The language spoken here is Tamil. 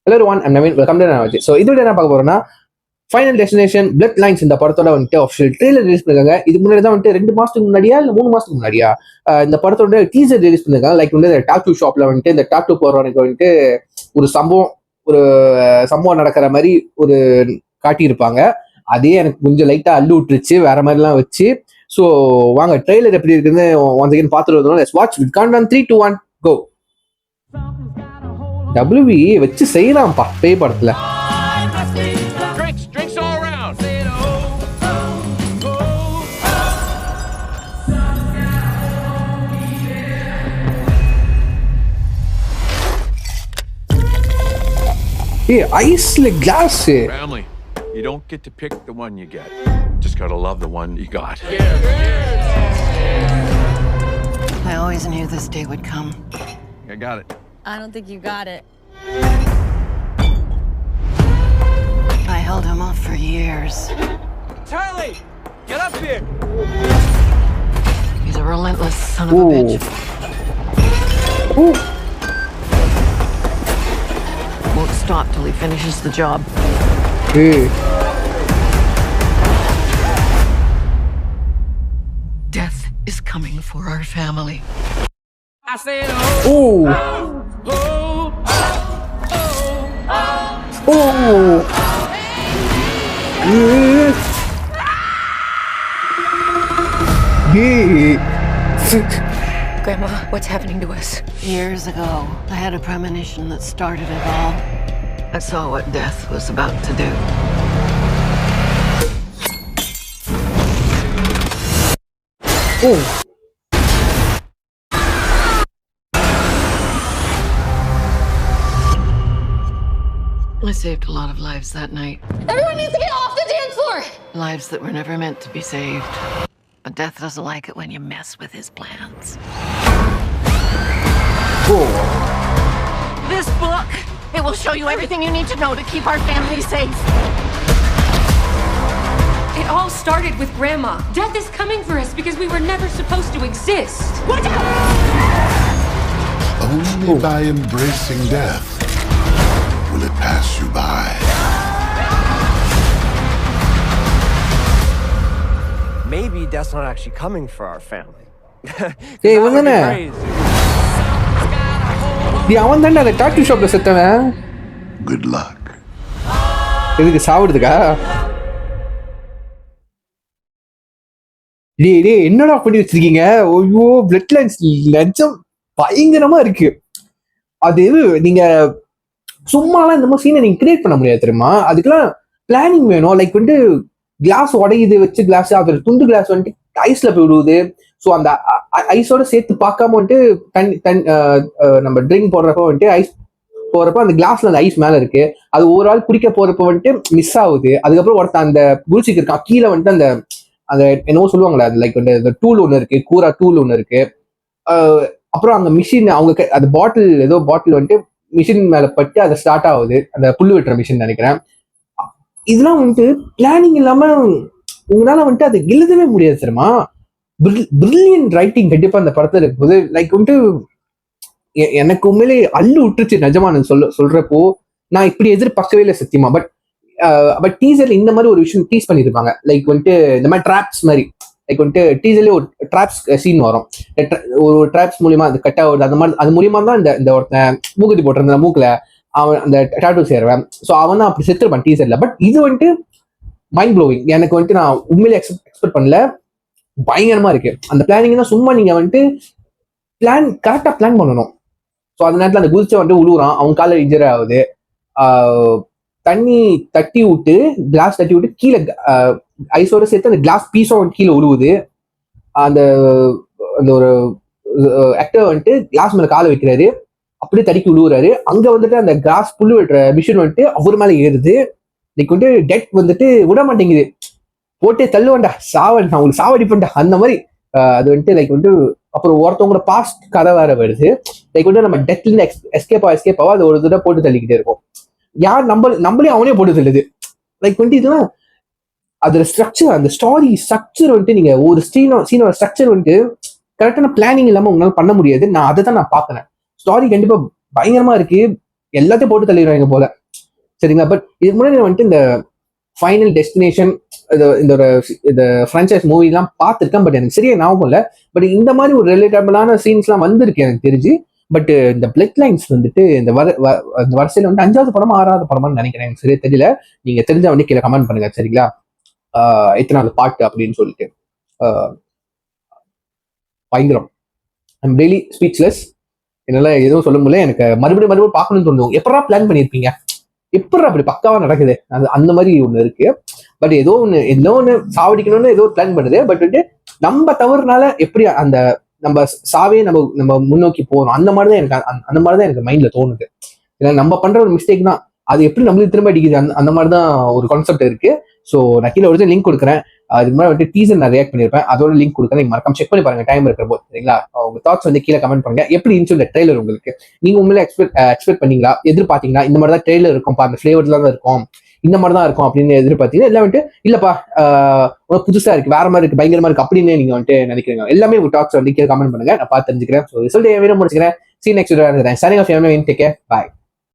Hello one I'm Naveen, welcome to நாவஜி. ஸோ இதோட என்ன பார்க்க போறோம்னா, ஃபைனல் டெஸ்டினேஷன் பிளட் லைன்ஸ் இந்த படத்தோட வந்துட்டு ஆஃபிஷியல் ட்ரெய்லர் ரிலீஸ் பண்ணிருக்காங்க. இதுக்கு முன்னாடி தான் வந்துட்டு 2 மாசத்துக்கு முன்னாடியா இல்லை 3 மாசத்துக்கு முன்னாடியா இந்த படத்தோட டீசர் ரிலீஸ் பண்ணிருக்காங்க. லைக் வந்து டாட்டூ ஷாப்ல வந்துட்டு இந்த டாட்டூ போறவனுக்கு வந்துட்டு ஒரு சம்பவம் நடக்கிற மாதிரி ஒரு காட்டியிருப்பாங்க. அதே எனக்கு கொஞ்சம் லைட்டா அள்ளு விட்டுருச்சு, வேற மாதிரிலாம் வச்சு. ஸோ வாங்க ட்ரெய்லர் எப்படி இருக்குன்னு ஒன்ஸ் அகைன் பார்த்துட்டு வந்தோம். Let's watch with count on 3 2 1 go. WB வச்சு செய்யலாம்ப்பா பேய் படத்துல. ஐஸ்ல glass. Family, you don't get to pick the one you get. Just gotta love the one you got. I always knew this day would come. I got it. I don't think you got it. I held him off for years. Charlie, get up here. He's a relentless son of a bitch. Ooh. Won't stop till he finishes the job. Hey. Death is coming for our family. I said, Ooh. Oh. Yeah. Grandma, what's happening to us? Years ago, I had a premonition that started it all. I saw what death was about to do. Oh. I saved a lot of lives that night. Everyone needs to get off the dance floor! Lives that were never meant to be saved. But death doesn't like it when you mess with his plans. Oh. This book, it will show you everything you need to know to keep our family safe. It all started with Grandma. Death is coming for us because we were never supposed to exist. Watch out! Only by embracing death will it pass you by. maybe death's not actually coming for our family. Hey, wasn't it? அவன் தானே அந்த டாட்டூ ஷாப்ல செத்தவன். Good luck. எதுக்கு சாவுறதுக்கா? டேய் என்னடா பண்ணி வச்சிருக்கீங்க? ஐயோ பிளட் லைன்ஸ் லட்சம் பயங்கரமா இருக்கு. அது நீங்க சும்மாலாம் இந்த மாதிரி சீனை நீங்க கிரியேட் பண்ண முடியாது தெரியுமா? அதுக்கெல்லாம் பிளானிங் வேணும். லைக் வந்துட்டு கிளாஸ் உடையுது வச்சு கிளாஸ் அது துண்டு கிளாஸ் வந்துட்டு ஐஸ்ல போய் விடுவது. ஸோ அந்த ஐஸோட சேர்த்து பார்க்காம வந்துட்டு நம்ம ட்ரிங்க் போடுறப்ப வந்துட்டு ஐஸ் போறப்ப அந்த கிளாஸ்ல அந்த ஐஸ் மேல இருக்கு. அது ஒரு ஆள் குடிக்க போறப்ப வந்துட்டு மிஸ் ஆகுது. அதுக்கப்புறம் ஒருத்தன் அந்த குளிச்சுக்கு இருக்கான் கீழே வந்துட்டு அந்த அந்த என்னவோ சொல்லுவாங்களே அது லைக் வந்து டூல் ஒன்று இருக்கு, கூரா டூல் ஒன்று இருக்கு. அப்புறம் அந்த மிஷின் அவங்க அந்த பாட்டில் வந்துட்டு மிஷின் மேல பட்டு அதை ஸ்டார்ட் ஆகுது, அந்த புல்லு வெட்டுற மிஷின் நினைக்கிறேன். இதெல்லாம் வந்துட்டு பிளானிங் இல்லாம உங்களால வந்துட்டு அதை எழுதவே முடியாது தெரியுமா? பிரில்லியன்ட் ரைட்டிங் கண்டிப்பா அந்த படத்துல இருக்கும்போது லைக் வந்துட்டு எனக்கு உண்மையிலே அள்ளு விட்டுருச்சு நிஜமா. சொல்றப்போ நான் இப்படி எதிர்பார்க்கவே இல்லை சத்தியமா. பட் டீசர்ல இந்த மாதிரி ஒரு விஷயம் டீஸ் பண்ணிருப்பாங்க. லைக் வந்துட்டு இந்த மாதிரி ட்ராப்ஸ் மாதிரி லைக் வந்துட்டு டீசர்லேயே ஒரு ட்ராப்ஸ் சீன் வரும். ஒரு ட்ராப்ஸ் மூலியமா அது கட் ஆகுது. அந்த மாதிரி அது மூலியமா தான் இந்த ஒருத்தன் மூக்குத்தி போட்டிருந்த மூக்குல அவன் அந்த டாட்டூ சேருவேன். ஸோ அவன் தான் அப்படி செத்துருப்பான் டீசர்ல. பட் இது வந்துட்டு மைண்ட் ப்ளோவிங். எனக்கு வந்துட்டு நான் உண்மையிலே எக்ஸ்பெக்ட் பண்ணல. பயங்கரமா இருக்கு அந்த பிளானிங் தான். சும்மா நீங்க வந்துட்டு கரெக்டா பிளான் பண்ணணும். ஸோ அந்த நேரத்தில் அந்த குதிச்சை வந்துட்டு உழுவுறான், அவன் கால இன்ஜர் ஆகுது. தண்ணி தட்டி விட்டு கிளாஸ் தட்டி விட்டு கீழே ஐஸோட சேர்த்து அந்த கிளாஸ் பீஸும் கீழே உழுவுது. அந்த அந்த ஒரு ஆக்டர் வந்துட்டு கிளாஸ் மேல காலை வைக்கிறாரு, அப்படியே தடிக்கி விழுவுறாரு. அங்க வந்துட்டு அந்த கிளாஸ் புல்லு வெட்டுற மிஷின் வந்துட்டு அவர் மேல ஏறுது. இன்னைக்கு வந்துட்டு டெட் வந்துட்டு விட மாட்டேங்குது, போட்டே தள்ளுவேன்டா சாவன் நான் உங்களுக்கு சாவடிப்பேன்டா அந்த மாதிரி. அது வந்துட்டு லைக் வந்துட்டு அப்புறம் ஒருத்தவங்களோட பாஸ்ட் கதை வேற வருது. லைக் வந்துட்டு நம்ம டெத்ல இருந்து எஸ்கேப் ஆவா அது ஒரு தடவை போட்டு தள்ளிக்கிட்டே இருக்கும். யார் நம்மளே அவனே போட்டு தள்ளுது. லைக் வந்துட்டு இதெல்லாம் அதோட ஸ்ட்ரக்சர், அந்த ஸ்டாரி ஸ்ட்ரக்சர் வந்துட்டு நீங்க ஒரு சீனோட ஸ்ட்ரக்சர் வந்துட்டு கரெக்டான பிளானிங் இல்லாம உங்களால பண்ண முடியாது. நான் அதை தான் நான் பாக்குறேன். ஸ்டாரி கண்டிப்பா பயங்கரமா இருக்கு. எல்லாத்தையும் போட்டு தள்ளிடுவாங்க போல, சரிங்களா? பட் இதுக்கு முன்னாடி வந்துட்டு இந்த ஃபைனல் டெஸ்டினேஷன் இந்த ஃப்ரான்ச்சைஸ் மூவிலாம் பார்த்துருக்கேன், பட் எனக்கு சரியா ஞாபகம் இல்லை. பட் இந்த மாதிரி ஒரு ரிலேட்டபிளான சீன்ஸ்லாம் வந்திருக்கு எனக்கு தெரிஞ்சு. பட் இந்த பிளட் லைன்ஸ் வந்துட்டு இந்த வரிசையில் வந்து 5வது படமா 6வது படமான்னு நினைக்கிறேன், எனக்கு சரியா தெரியல. நீங்க தெரிஞ்ச வந்து கீழே கமெண்ட் பண்ணுங்க, சரிங்களா? எத்தனாவது பாட்டு அப்படின்னு சொல்லிட்டு. பயங்கரம். I'm really speechless. என்னால எதுவும் சொல்ல முடியல. எனக்கு மறுபடியும் பார்க்கணும்னு தோணுது. எப்படா பிளான் பண்ணியிருப்பீங்க, எப்படா அப்படி பக்காவா நடக்குது, அந்த மாதிரி ஒண்ணு இருக்கு. பட் ஏதோ ஒண்ணு சாவடிக்கணும்னு ஏதோ பிளான் பண்ணுது. பட் வந்துட்டு நம்ம தவறுனால எப்படி அந்த நம்ம சாவே நம்ம முன்னோக்கி போறோம், அந்த மாதிரிதான் எனக்கு மைண்ட்ல தோணுது. ஏன்னா நம்ம பண்ற ஒரு மிஸ்டேக் தான் அது எப்படி நம்மளுக்கு திரும்ப அடிக்குது, அந்த மாதிரிதான் ஒரு கான்செப்ட் இருக்கு. ஸோ நான் கீழே ஒரு லிங்க் கொடுக்குறேன். அதுக்கு முன்னாடி வந்துட்டு டீசர் நான் ரியாக்ட் பண்ணியிருப்பேன், அதோட லிங்க் கொடுக்குறேன். நீங்க மறக்காம செக் பண்ணி பாருங்க டைம் இருக்கிற போது, சரிங்களா? உங்க தாட்ஸ் வந்து கீழே கமெண்ட் பண்ணுங்க. எப்படி இருந்துச்சு இந்த ட்ரெய்லர் உங்களுக்கு? நீங்க உண்மையில எக்ஸ்பெக்ட் பண்ணீங்களா, எதிர்பார்த்தீங்களா இந்த மாதிரி தான் ட்ரெய்லர் இருக்கும்ப்பா, அந்த ஃபிளேவர்ல தான் இருக்கும், இந்த மாதிரி தான் இருக்கும் அப்படின்னு எதிர்பார்த்தீங்கன்னா, இல்லை வந்துட்டு இல்லப்பா புதுசா இருக்கு, வேற மாதிரி இருக்கு, பயங்கரமா இருக்கு அப்படின்னு நீங்க வந்துட்டு நினைக்கிறீங்க? எல்லாமே உங்க தாட்ஸ் வந்து கீழே கமெண்ட் பண்ணுங்க, நான் பார்த்து தெரிஞ்சுக்கிறேன். ஸோ ரிசல்ட் முடிச்சுக்கிறேன். See you next video. Signing off. Take care. Bye.